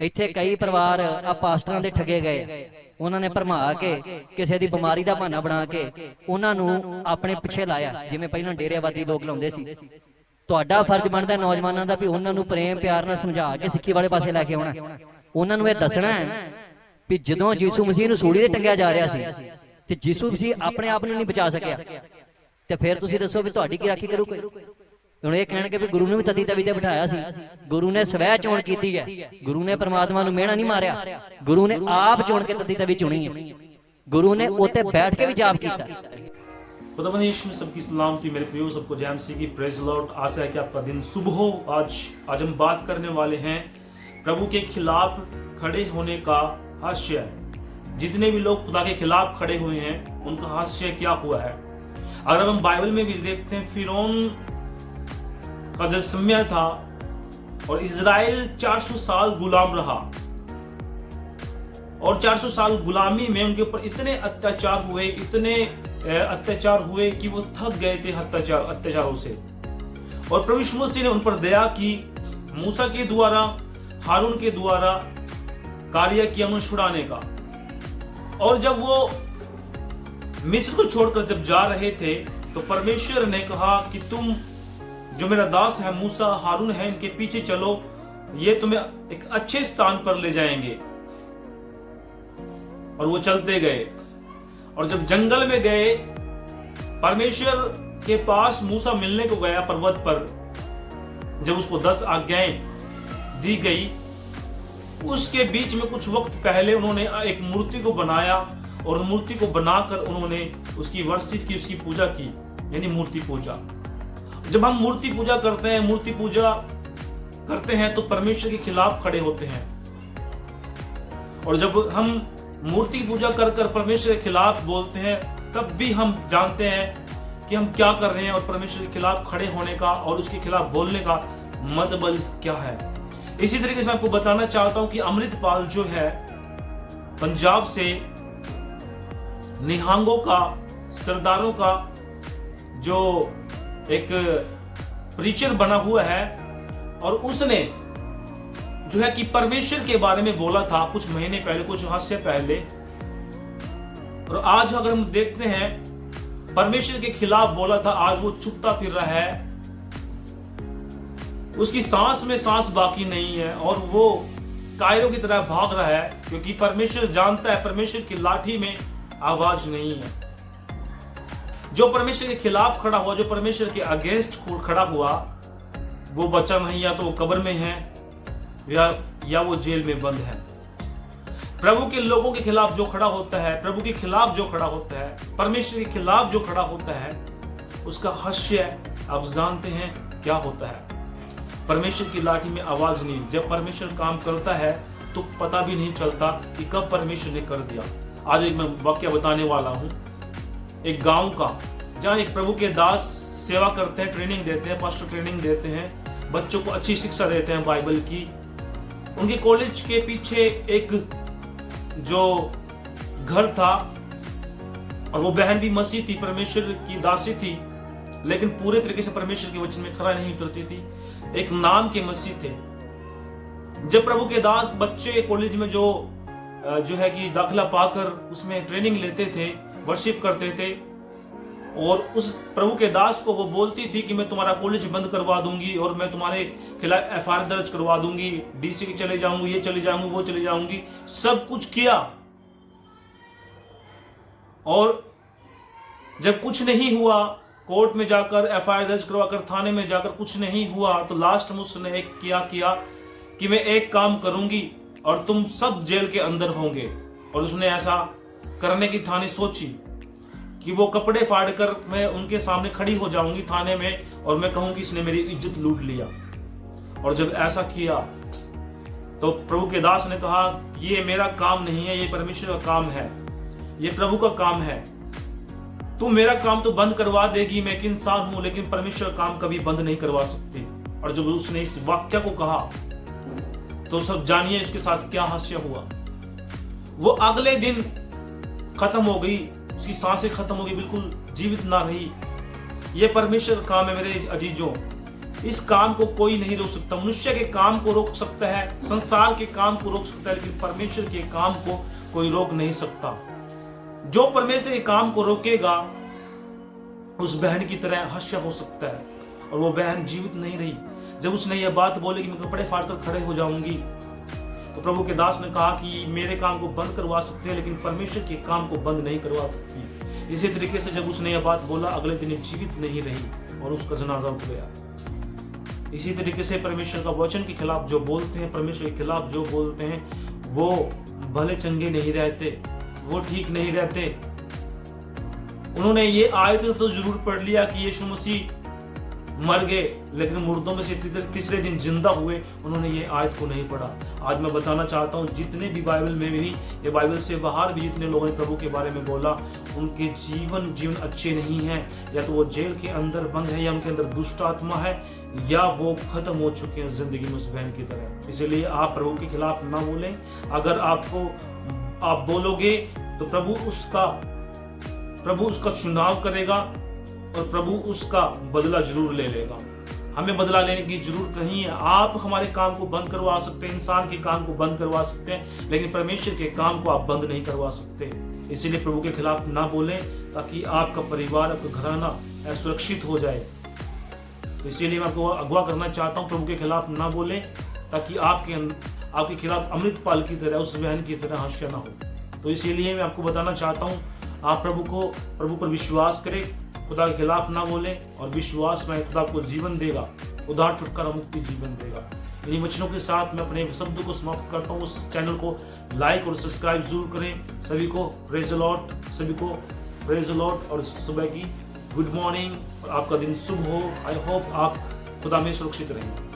ਇੱਥੇ ਕਈ ਪਰਿਵਾਰ ਆ ਪਾਸਟਰਾਂ ਦੇ ਠੱਗੇ ਗਏ। ਉਹਨਾਂ ਨੇ ਭਰਮਾ ਕੇ ਕਿਸੇ ਦੀ ਬਿਮਾਰੀ ਦਾ ਬਹਾਨਾ ਬਣਾ ਕੇ ਉਹਨਾਂ ਨੂੰ ਆਪਣੇ ਪਿੱਛੇ ਲਾਇਆ, ਜਿਵੇਂ ਪਹਿਲਾਂ ਡੇਰੇਵਾਦੀ ਲੋਕ ਲਾਉਂਦੇ ਸੀ। ਤੁਹਾਡਾ ਫਰਜ਼ ਬਣਦਾ ਨੌਜਵਾਨਾਂ ਦਾ ਵੀ ਉਹਨਾਂ ਨੂੰ ਪ੍ਰੇਮ ਪਿਆਰ ਨਾਲ ਸਮਝਾ ਕੇ ਸਿੱਖੀ ਵਾਲੇ ਪਾਸੇ ਲੈ ਕੇ ਆਉਣਾ। ਉਹਨਾਂ ਨੂੰ ਇਹ ਦੱਸਣਾ ਵੀ ਜਦੋਂ ਯਿਸੂ ਮਸੀਹ ਨੂੰ ਸੂਲੀ ਤੇ ਟੰਗਿਆ ਜਾ ਰਿਹਾ ਸੀ ਤੇ ਯਿਸੂ ਮਸੀਹ ਆਪਣੇ ਆਪ ਨੂੰ ਨਹੀਂ ਬਚਾ ਸਕਿਆ, ਤੇ ਫਿਰ ਤੁਸੀਂ ਦੱਸੋ ਵੀ ਤੁਹਾਡੀ ਕੀ ਰਾਖੀ ਕਰੂਗਾ? ਹੁਣ ਇਹ ਕਹਿਣਗੇ ਵੀ ਗੁਰੂ ਨੂੰ ਵੀ ਤਤੀ ਤਵੀ ਤੇ ਬਿਠਾਇਆ ਸੀ। ਗੁਰੂ ਨੇ ਸਵੈ ਚੋਣ ਕੀਤੀ ਹੈ। ਗੁਰੂ ਨੇ परमात्मा ਨੂੰ ਮਿਹਣਾ ਨਹੀਂ ਮਾਰਿਆ, ਗੁਰੂ ਨੇ ਆਪ ਚੁਣ ਕੇ ਤਤੀ तवी चुनी है। गुरु ने उत्ते बैठ के भी जाप किया। खुदा मनीष में सबकी सलामती मेरे प्रियो, सबको जय मसीह की प्रेज लॉर्ड। आशा है कि आपका दिन शुभ हो। आज हम बात करने वाले हैं प्रभु के खिलाफ खड़े होने का हास्य। जितने भी लोग खुदा के खिलाफ खड़े हुए हैं उनका हास्य क्या हुआ है। अगर हम बाइबल में भी देखते हैं, फिरौन का जो समय था और इजराइल 400 साल गुलाम रहा, और 400 साल गुलामी में उनके ऊपर इतने अत्याचार हुए, इतने अत्याचार हुए कि वो थक गए थे अत्याचारों से। और प्रभु यीशु मसीह ने उन पर दया की, मूसा के द्वारा, हारून के द्वारा कार्य किया उन्हें छुड़ाने का। और जब वो मिस्र को छोड़कर जब जा रहे थे तो परमेश्वर ने कहा कि तुम जो मेरा दास है मूसा, हारून है, इनके पीछे चलो, ये तुम्हें एक अच्छे स्थान पर ले जाएंगे। और वो चलते गए, और जब जंगल में गए, परमेश्वर के पास मूसा मिलने को गया पर्वत पर। जब उसको 10 आज्ञाएं दी गई, उसके बीच में कुछ वक्त पहले उन्होंने एक मूर्ति को बनाया, और मूर्ति को बनाकर उन्होंने उसकी वर्शिप की, उसकी पूजा की, यानी मूर्ति पूजा। जब हम मूर्ति पूजा करते हैं, मूर्ति पूजा करते हैं तो परमेश्वर के खिलाफ खड़े होते हैं। और जब हम मूर्ति पूजा कर कर परमेश्वर के खिलाफ बोलते हैं, तब भी हम जानते हैं कि हम क्या कर रहे हैं, और परमेश्वर के खिलाफ खड़े होने का और उसके खिलाफ बोलने का मतलब क्या है। इसी तरीके से मैं आपको बताना चाहता हूं कि अमृतपाल जो है पंजाब से निहंगों का, सरदारों का जो एक प्रीचर बना हुआ है, और उसने जो है कि परमेश्वर के बारे में बोला था कुछ महीने पहले, कुछ माह से पहले। और आज अगर हम देखते हैं, परमेश्वर के खिलाफ बोला था, आज वो चुपता फिर रहा है, उसकी सांस में सांस बाकी नहीं है, और वो कायरों की तरह भाग रहा है, क्योंकि परमेश्वर जानता है परमेश्वर की लाठी में आवाज नहीं है। जो परमेश्वर के खिलाफ खड़ा हुआ, जो परमेश्वर के अगेंस्ट खड़ा हुआ, वो बचा नहीं, या तो वो कब्र में है या वो जेल में बंद है। प्रभु के लोगों के खिलाफ जो खड़ा होता है, प्रभु के खिलाफ जो खड़ा होता है, परमेश्वर के खिलाफ जो खड़ा होता है, उसका हास्य आप जानते हैं क्या होता है। परमेश्वर की लाठी में आवाज नहीं। जब परमेश्वर काम करता है तो पता भी नहीं चलता कि कब परमेश्वर ने कर दिया। आज एक मैं वाक्य बताने वाला हूं, एक गांव का, जहां एक प्रभु के दास सेवा करते हैं, ट्रेनिंग देते हैं, पास्टर ट्रेनिंग देते हैं, बच्चों को अच्छी शिक्षा देते हैं बाइबल की। उनके कॉलेज के पीछे एक जो घर था, और वो बहन भी मसीह थी, परमेश्वर की दासी थी, लेकिन पूरे तरीके से परमेश्वर के वचन में खरा नहीं उतरती थी। एक नाम के मसीह थे। जब प्रभु के दास बच्चे कॉलेज में जो है कि दाखिला पाकर उसमें ट्रेनिंग लेते थे, वर्शिप करते थे, और उस प्रभु के दास को वो बोलती थी कि मैं तुम्हारा कॉलेज बंद करवा दूंगी, और मैं तुम्हारे खिलाफ एफआईआर दर्ज करवा दूंगी, डीसी के चले जाऊंगी, ये चले जाऊंगी, वो चले जाऊंगी। सब कुछ किया, और जब कुछ नहीं हुआ, कोर्ट में जाकर एफआईआर दर्ज करवाकर, थाने में जाकर कुछ नहीं हुआ, तो लास्ट में उसने एक किया कि मैं एक काम करूंगी और तुम सब जेल के अंदर होंगे। और उसने ऐसा करने की थाने सोची कि वो कपड़े फाड़कर मैं उनके सामने खड़ी हो जाऊंगी थाने में, और मैं कहूंगी इसने मेरी इज्जत लूट लिया। और जब ऐसा किया तो प्रभु के दास ने कहा, ये मेरा काम नहीं है, ये परमेश्वर का काम है, ये प्रभु का काम है। तू मेरा काम तो बंद करवा देगी, मैं एक इंसान हूं, लेकिन परमेश्वर का काम कभी बंद नहीं करवा सकती। और जब उसने इस वाक्य को कहा तो सब जानिए उसके साथ क्या हास्य हुआ। वो अगले दिन खत्म हो गई, उसकी सांसें खत्म हो गई, बिल्कुल जीवित ना रही। ये परमेश्वर का काम है मेरे अजीजों। इस काम को कोई नहीं रोक सकता। मनुष्य के काम को रोक सकता है, संसार के काम को रोक सकता है, लेकिन परमेश्वर के काम को कोई रोक नहीं सकता। जो परमेश्वर के काम को रोकेगा उस बहन की तरह हत्या हो सकता है, और वो बहन जीवित नहीं रही। जब उसने यह बात बोली कि मैं कपड़े फाड़कर खड़े हो जाऊंगी, तो प्रभु के दास ने कहा कि मेरे काम को बंद करवा सकते हैं, लेकिन परमेश्वर के काम को बंद नहीं करवा सकती। इसी तरीके से जब उसने यह बात बोला, अगले दिन जीवित नहीं रही और उसका जनाजा उठ गया। इसी तरीके से परमेश्वर का वचन के खिलाफ जो बोलते हैं, परमेश्वर के खिलाफ जो बोलते हैं, वो भले चंगे नहीं रहते, वो ठीक नहीं रहते। उन्होंने ये आयत तो जरूर पढ़ लिया कि यीशु मसीह मर गए, लेकिन मुर्दों में से तीसरे दिन जिंदा हुए, उन्होंने ये आयत को नहीं पढ़ा। आज मैं बताना चाहता हूँ, जितने भी बाइबल में भी, ये बाइबल से बाहर भी जितने लोगों ने प्रभु के बारे में बोला, उनके जीवन अच्छे नहीं है। या तो वो जेल के अंदर बंद है, या उनके अंदर दुष्ट आत्मा है, या वो खत्म हो चुके हैं जिंदगी में उस बहन की तरह। इसलिए आप प्रभु के खिलाफ ना बोलें। अगर आप बोलोगे तो प्रभु उसका चुनाव करेगा और प्रभु उसका बदला जरूर ले लेगा। हमें बदला लेने की जरूरत नहीं है। आप हमारे काम को बंद करवा सकते हैं, इंसान के काम को बंद करवा सकते हैं, लेकिन परमेश्वर के काम को आप बंद नहीं करवा सकते। इसीलिए प्रभु के खिलाफ ना बोलें, ताकि आपका परिवार, आपका घराना सुरक्षित हो जाए। इसीलिए मैं आपको अगवा करना चाहता हूँ, प्रभु के खिलाफ ना बोलें, ताकि आपके खिलाफ अमृतपाल की तरह, उस बहन की तरह हत्या ना हो। तो इसीलिए मैं आपको बताना चाहता हूँ, आप प्रभु पर विश्वास करें, खुदा के खिलाफ ना बोले, और विश्वास में खुदा आपको जीवन देगा, उद्धार, छुटकारा, मुक्ति जीवन देगा। इन्हीं वचनों के साथ मैं अपने शब्द को समाप्त करता हूँ। उस चैनल को लाइक और सब्सक्राइब जरूर करें। सभी को प्रेज द लॉर्ड, और सुबह की गुड मॉर्निंग, और आपका दिन शुभ हो। आई होप आप खुदा में सुरक्षित रहें।